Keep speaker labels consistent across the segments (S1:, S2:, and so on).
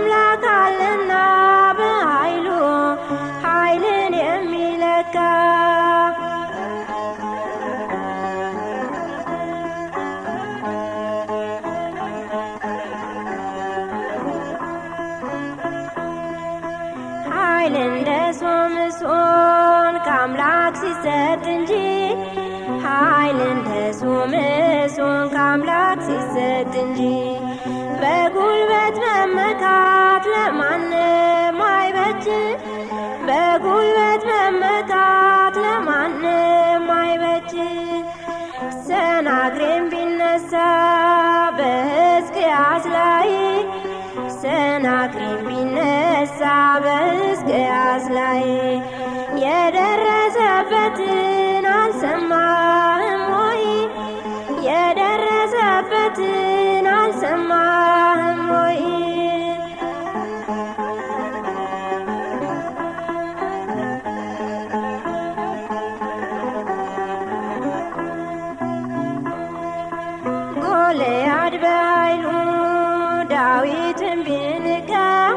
S1: አምላክ አለና በኃይሉ ኃይልን የሚለካ ኃይል እንደ ሶምሶን ከአምላክ ሲሰጥ እንጂ ኃይል እንደ ሶምሶን ከአምላክ ሲሰጥ እንጂ በጉልበት መመካት ለማንም አይበጅ በጉልበት መመካት ለማንም አይበጅ ሰናክሬም ቢነሳ በሕዝቅያስ ላይ ሰናክሬም ቢነሳ በሕዝቅያስ ላይ የደረሰበትን አልሰማህም ወይ? የደረሰበትን አልሰማህም ወይ? ጎልያድ በኃይሉ ዳዊትን ቢንቀው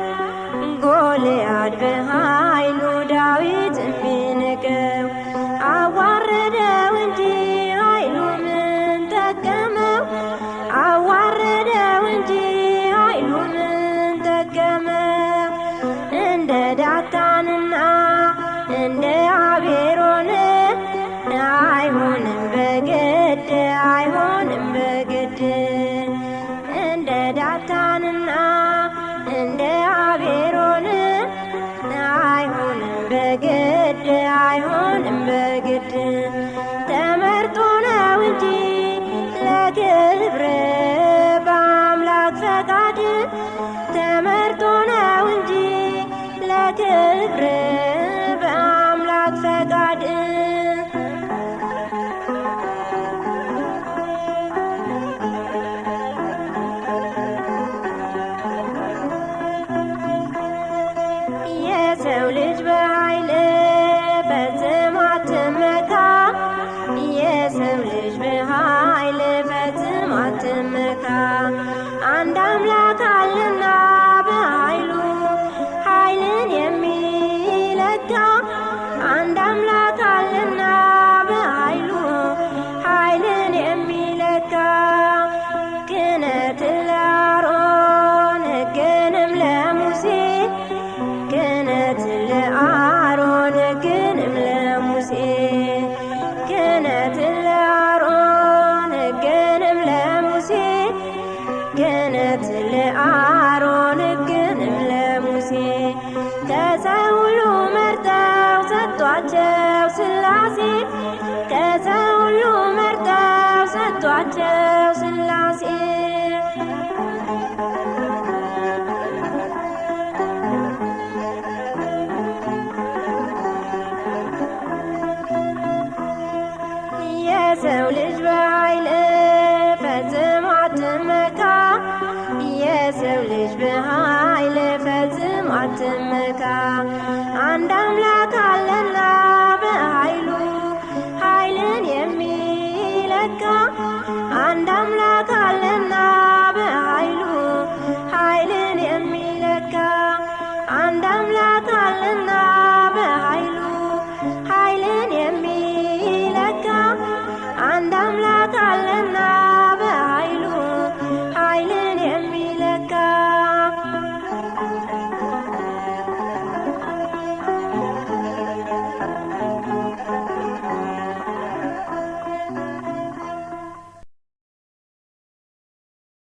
S1: ጎልያድ በኃይሉ ዳዊትን ቢንቀው አዋረደው እንጂ ኃይሉ ምን ጠቀመው? አዋረደው እንጂ ኃይሉ ምን ጠቀመው? እንደ ዳታንና እንደ አቤሮን አይሆንም በግድ አይሆንም በግድ እንደ ዳታንና እንደ አቤሮን አይሆንም በግድ አይሆንም በግድ ተመርጦ ነው እንጂ ለክብር በአምላክ ፈቃድ ተመርጦ ነው እንጂ ለክብር በአምላክ ፈቃድ የሰው ልጅ በኃይል ፈጽሞ አትመካ የሰው ልጅ በኃይል ፈጽሞ አትመካ አንድ አምላክ አለና በኃይሉ ኃይልን የሚለካ አንድ አምላክ አለና በኃይሉ ኃይልን የሚለካ ክህነትን ለአሮን ሕግንም ለሙሴ ክህነትን ለአሮን ሕግንም ለሙሴ ክህነትን ለአሮን ሕግንም ለሙሴ ክህነትን ለአሮን ሕግንም ለሙሴ ከሰው ሁሉ መርጠው ሰጧቸው ሥላሴ ከሰው ሁሉ መርጠው ሰጧቸው ሥላሴ የሰው ልጅ በኃይል ፈጽሞ አትመካ የሰው ልጅ በኃይል ፈጽሞ አትመካ አንድ አምላክ አለና